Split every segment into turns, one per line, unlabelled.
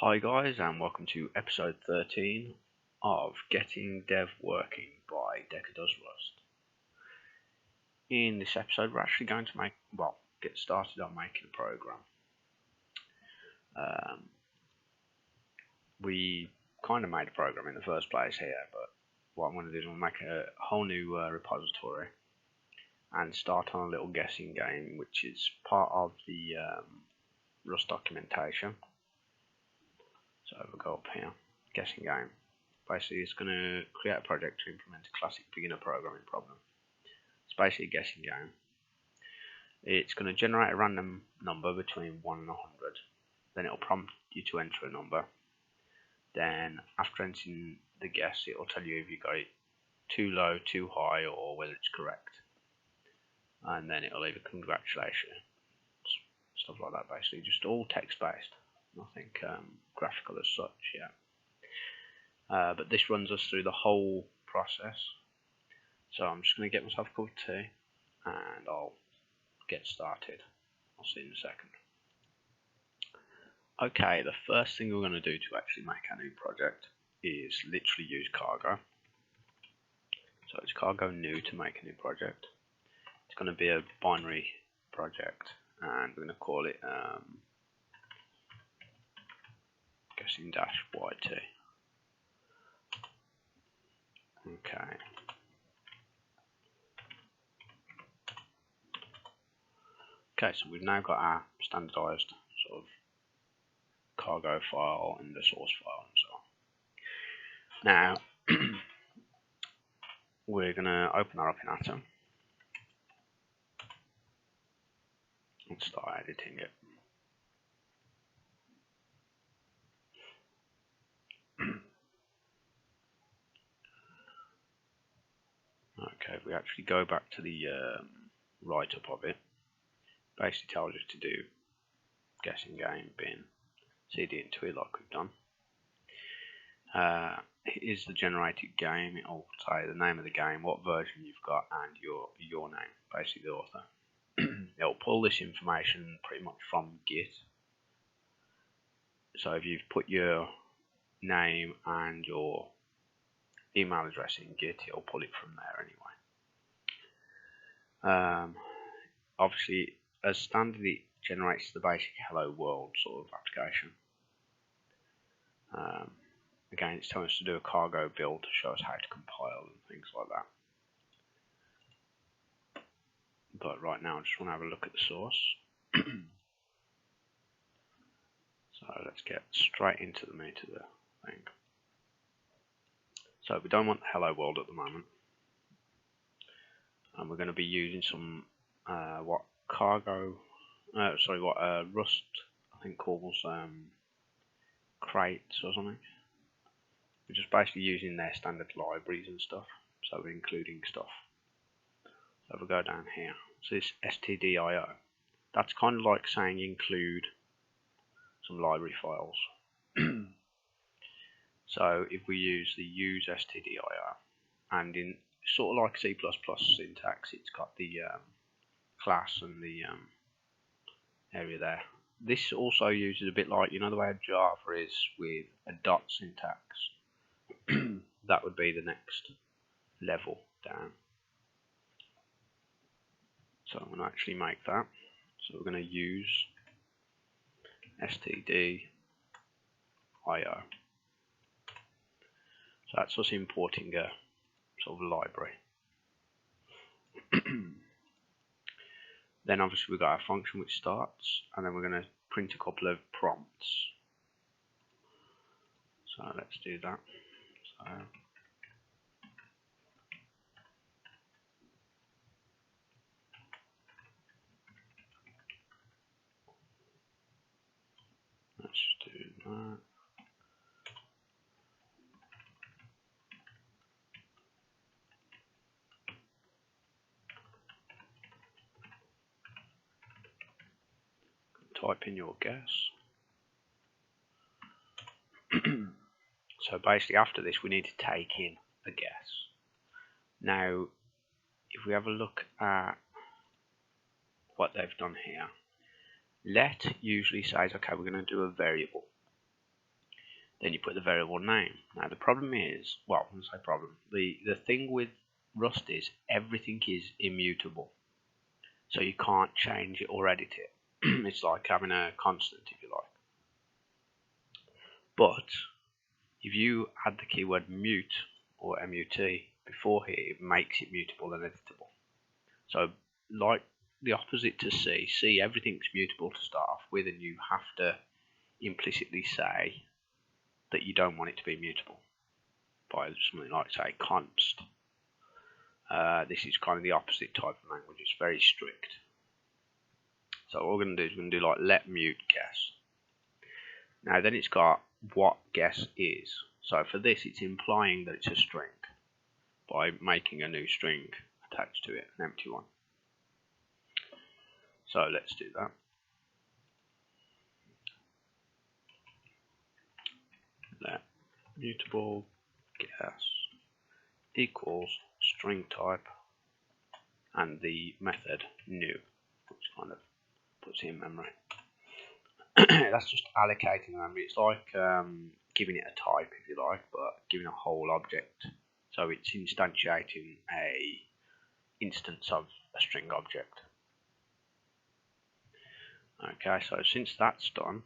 Hi guys, and welcome to episode 13 of Getting Dev Working by Decker Does Rust. In this episode we're actually going to get started on making a program. We kind of made a program in the first place here, but what I'm going to do is I'm going to make a whole new repository and start on a little guessing game which is part of the Rust documentation. So we'll go up here, guessing game. Basically it's going to create a project to implement a classic beginner programming problem. It's basically a guessing game. It's going to generate a random number between 1 and 100. Then it'll prompt you to enter a number. Then after entering the guess, it'll tell you if you got it too low, too high, or whether it's correct. And then it'll leave a congratulations, stuff like that basically, just all text based. Nothing graphical as such yet. But this runs us through the whole process. So I'm just going to get myself a cup of tea and I'll get started. I'll see you in a second. Okay, the first thing we're going to do to actually make our new project is literally use cargo. So it's cargo new to make a new project. It's going to be a binary project and we're going to call it guessing -yt. Okay. Okay, so we've now got our standardized sort of cargo file and the source file and so on. Now we're gonna open that up in Atom and start editing it. Okay, if we actually go back to the write-up of it, basically tells us to do guessing game bin cd into it like we've done. Here's the generated game. It'll say the name of the game, what version you've got, and your name, basically the author. It'll pull this information pretty much from Git. So if you've put your name and your email address in Git, it'll pull it from there anyway. Obviously, as standard, it generates the basic hello world sort of application. Again, it's telling us to do a cargo build to show us how to compile and things like that. But right now I just want to have a look at the source. So let's get straight into the meat of the thing. So we don't want the hello world at the moment. And we're going to be using some what Rust I think calls crates or something. We're just basically using their standard libraries and stuff, so we're including stuff. So if we go down here, so this stdio, that's kind of like saying include some library files. So if we use the use stdio, and in sort of like C++ syntax, it's got the class and the area there. This also uses a bit like, you know, the way Java is with a dot syntax. That would be the next level down. So I'm going to actually make that. So we're going to use stdio. So that's us importing a sort of library. Then obviously we've got our function which starts, and then we're going to print a couple of prompts. So let's do that. So let's do that. Type in your guess. So basically after this we need to take in a guess. Now if we have a look at what they've done here, let usually says okay, we're going to do a variable. Then you put the variable name. Now the problem is, well, I say problem. The thing with Rust is everything is immutable, so you can't change it or edit it. It's like having a constant, if you like. But if you add the keyword mute or MUT before here, it makes it mutable and editable. So like the opposite to C, everything's mutable to start off with, and you have to implicitly say that you don't want it to be mutable by something like, say, const. This is kind of the opposite type of language. It's very strict. So what we're going to do is we're going to do like let mute guess. Now then it's got what guess is. So for this it's implying that it's a string by making a new string attached to it, an empty one. So let's do that. Let mutable guess equals string type and the method new, which kind of puts it in memory. That's just allocating memory. It's like giving it a type, if you like, but giving a whole object. So it's instantiating a instance of a string object. Okay, so since that's done,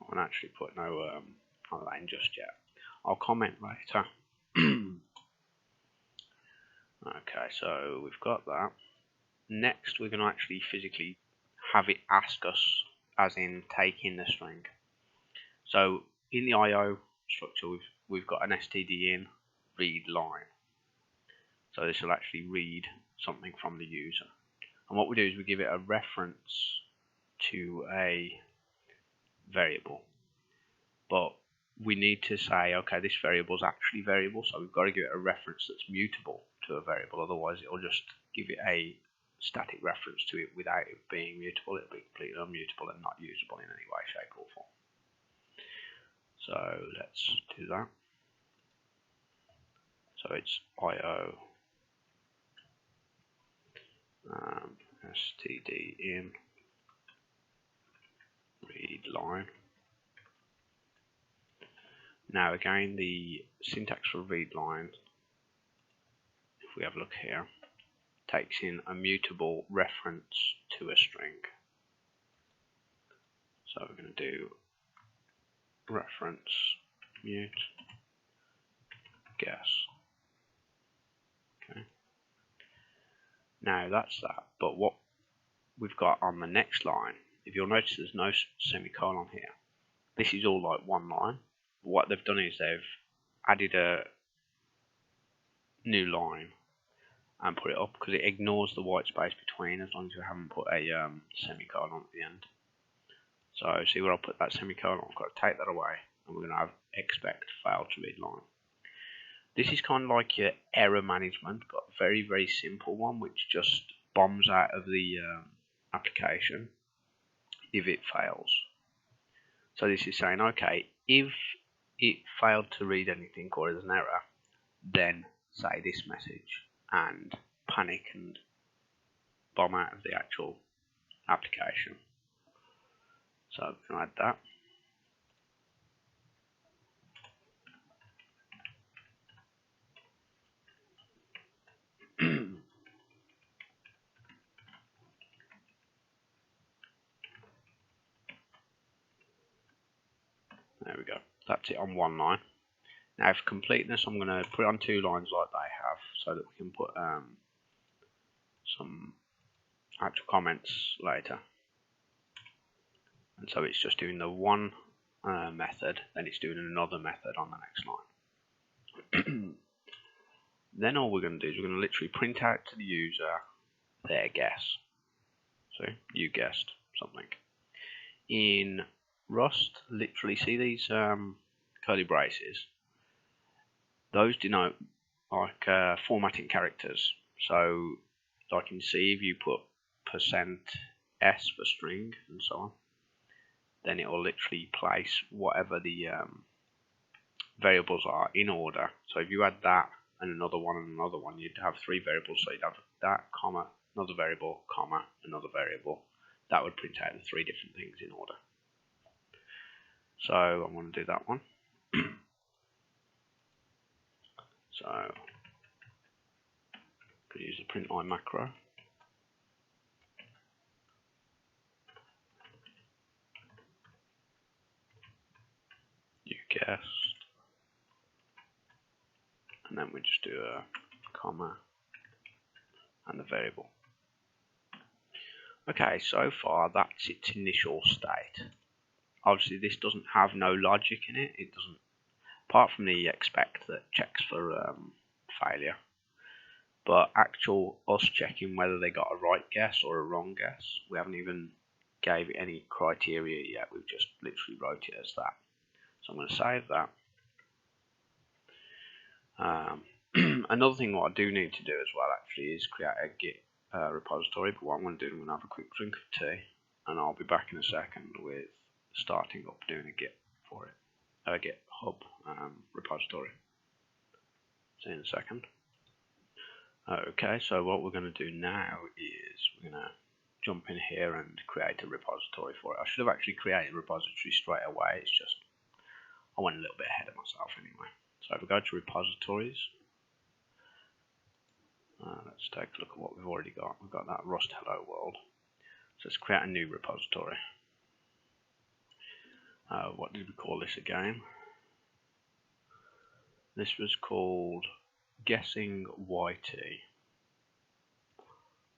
I won't actually put no on that in just yet. I'll comment later. Okay, so we've got that. Next, we're going to actually physically have it ask us, as in take in the string. So in the IO structure, we've got an std in read line. So this will actually read something from the user. And what we do is we give it a reference to a variable. But we need to say, okay, this variable is actually variable, so we've got to give it a reference that's mutable to a variable. Otherwise, it'll just give it a static reference to it without it being mutable. It'll be completely unmutable and not usable in any way, shape, or form. So let's do that. So it's IO std in read line. Now again, the syntax for read line, if we have a look here, takes in a mutable reference to a string. So we're going to do reference mute guess. Okay. Now that's that. But what we've got on the next line, if you'll notice there's no semicolon here. This is all like one line. What they've done is they've added a new line and put it up because it ignores the white space between as long as you haven't put a semicolon at the end. So see where I'll put that semicolon, I've got to take that away and we're going to have expect failed to read line. This is kind of like your error management, but a very, very simple one which just bombs out of the application if it fails. So this is saying, okay, if it failed to read anything or there's an error, then say this message and panic and bomb out of the actual application. So I'm going to add that. There we go. That's it on one line. Now for completeness, I'm going to put it on two lines like they have so that we can put some actual comments later. And so it's just doing the one method, then it's doing another method on the next line. Then all we're going to do is we're going to literally print out to the user their guess. So you guessed something. In Rust, literally see these curly braces? Those denote like formatting characters. So like in C, if you put %s for string and so on, then it will literally place whatever the variables are in order. So if you add that and another one, you'd have three variables. So you'd have that, comma, another variable, comma, another variable. that would print out the 3 different things in order. So I'm going to do that one. So I'm going to use the print line macro. You guessed. And then we just do a comma and the variable. Okay, so far that's its initial state. Obviously this doesn't have no logic in it. It doesn't, apart from the expect that checks for failure. But actual us checking whether they got a right guess or a wrong guess, we haven't even gave it any criteria yet. We've just literally wrote it as that. So I'm going to save that. Another thing what I do need to do as well actually is create a Git repository, but what I'm going to do, I'm going to have a quick drink of tea and I'll be back in a second with starting up doing a Git for it, a GitHub repository. See you in a second. Okay, so what we're going to do now is we're going to jump in here and create a repository for it. I should have actually created a repository straight away, it's just I went a little bit ahead of myself anyway. So if we go to repositories, let's take a look at what we've already got. We've got that Rust Hello World. So let's create a new repository. What did we call this again? This was called Guessing YT.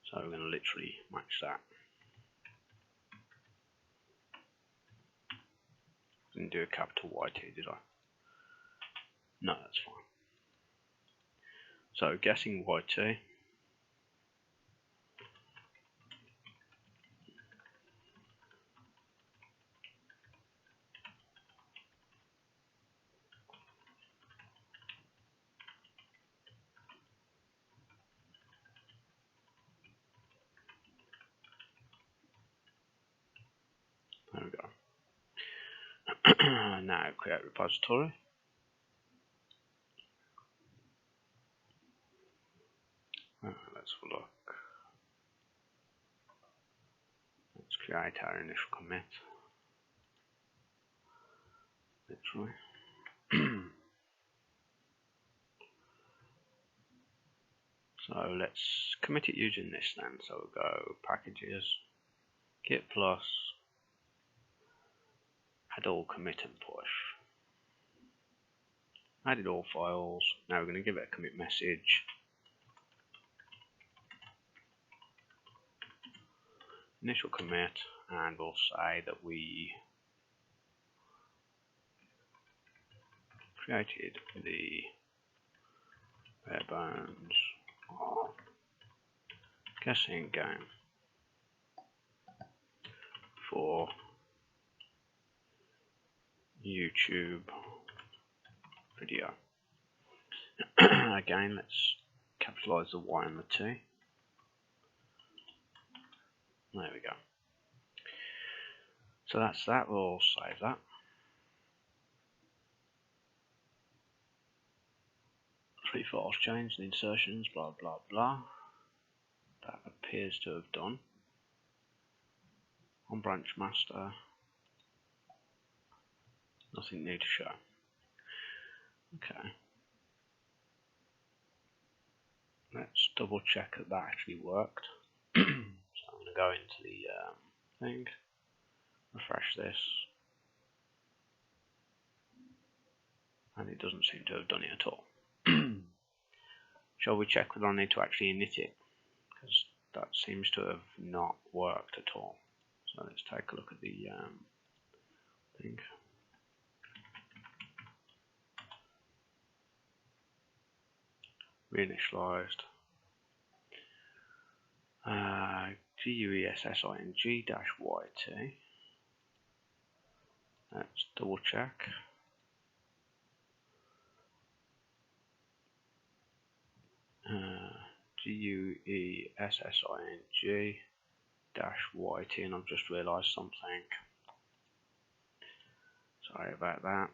So we're going to literally match that. Didn't do a capital YT, did I? No, that's fine. So Guessing YT. There we go. Now create repository. Let's have a look. Let's create our initial commit. Literally. So let's commit it using this then. So we'll go packages, git plus, add all commit and push. Added all files. Now we're going to give it a commit message. Initial commit, and we'll say that we created the bare bones guessing game for YouTube video. Again, let's capitalize the Y and the T. There we go. So that's that. We'll save that. Three files changed, and insertions, blah blah blah. That appears to have done. On branch master, nothing new to show. Okay. Let's double check that that actually worked. So I'm going to go into the thing, refresh this, and it doesn't seem to have done it at all. Shall we check whether I need to actually init it? Because that seems to have not worked at all. So let's take a look at the thing. Reinitialized. GUESSING-YT. Let's double check. GUESSING-YT, and I've just realised something. Sorry about that.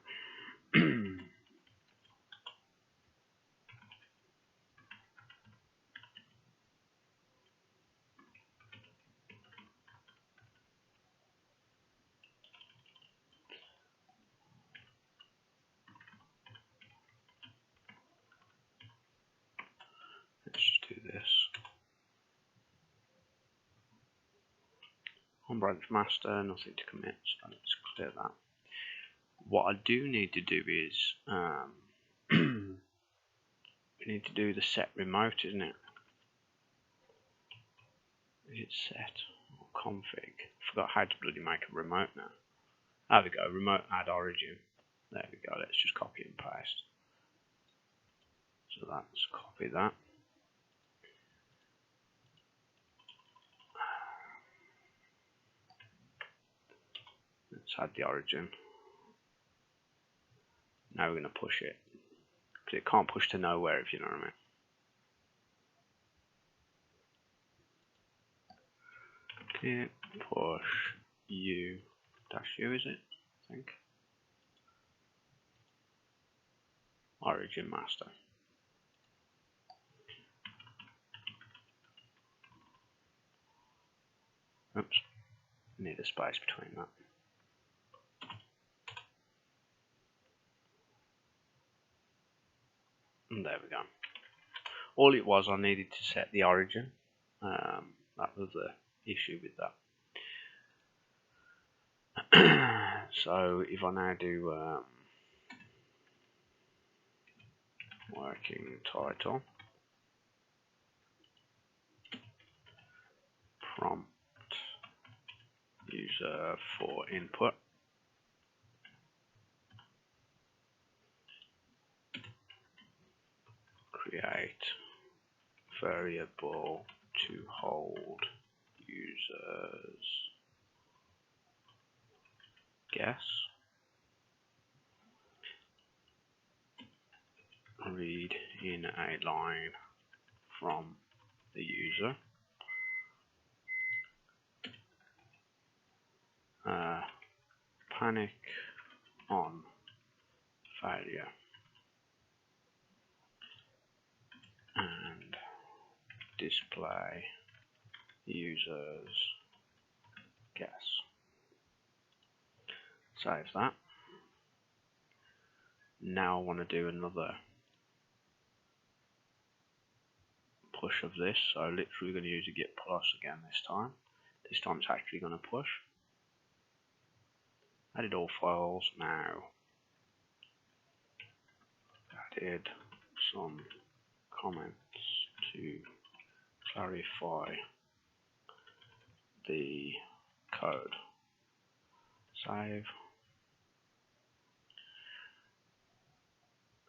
On branch master, nothing to commit, so let's clear that. What I do need to do is we need to do the set remote, isn't it? Is it set or config? Forgot how to bloody make a remote now. There we go, remote add origin. There we go, let's just copy and paste. So let's copy that. Let's add the origin. Now we're going to push it. Because it can't push to nowhere, if you know what I mean. Git push u dash u, is it? I think. Origin master. Oops. Need a space between that. And there we go. All it was, I needed to set the origin. That was the issue with that. So if I now do working title, prompt user for input, create variable to hold users guess, read in a line from the user, panic on failure, and display users guess. Save that. Now I want to do another push of this, so literally we're going to use a git plus again this time. This time it's actually going to push. Added all files. Now added some comments to clarify the code. Save.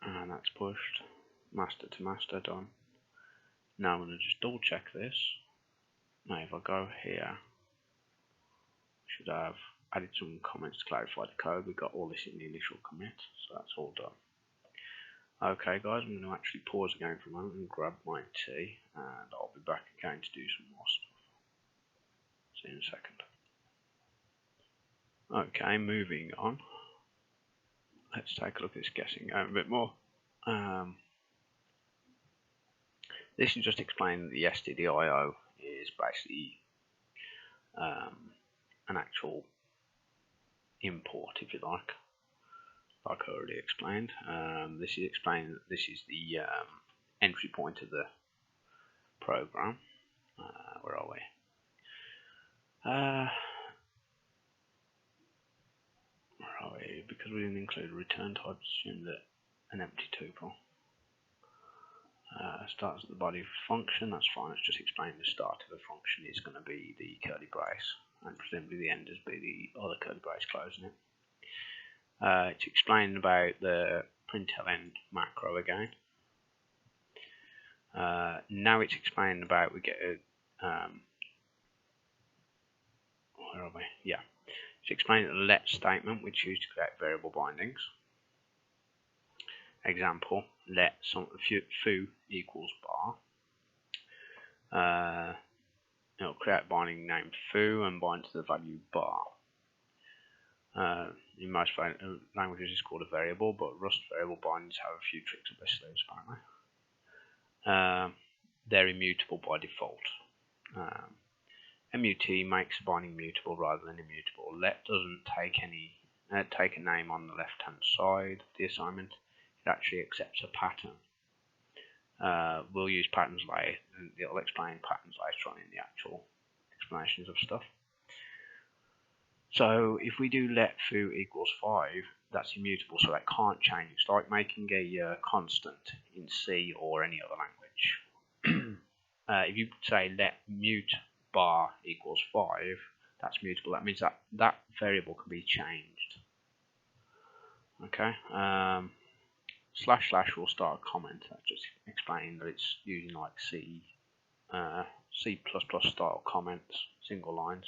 And that's pushed. Master to master, done. Now I'm going to just double check this. Now if I go here, should have added some comments to clarify the code. We got all this in the initial commit, so that's all done. Okay guys, I'm going to actually pause again for a moment and grab my tea, and I'll be back again to do some more stuff. See you in a second. Okay, moving on. Let's take a look at this guessing game a bit more. This is just explaining that the stdio is basically an actual import, if you like I already explained. This is explaining that this is the entry point of the program. Where are we? Because we didn't include a return type, assume that an empty tuple starts at the body of a function. That's fine. It's just explaining the start of a function is going to be the curly brace, and presumably the end is be the other curly brace closing it. It's explaining about the println macro again. Now it's explaining about we get a where are we? Yeah. It's explaining the let statement which is used to create variable bindings. Example, let some foo equals bar. It'll create binding named foo and bind to the value bar. In most languages it's called a variable, but Rust variable bindings have a few tricks up their sleeves apparently. They're immutable by default. MUT makes a binding mutable rather than immutable. Let doesn't take a name on the left hand side of the assignment. It actually accepts a pattern. We'll use patterns later, and it'll explain patterns later on in the actual explanations of stuff. So if we do let foo equals 5, that's immutable, so that can't change. It's like making a constant in C or any other language. If you say let mute bar equals 5, that's mutable. That means that that variable can be changed. Okay. // will start a comment. That just explain that it's using like C++ style comments, single lines.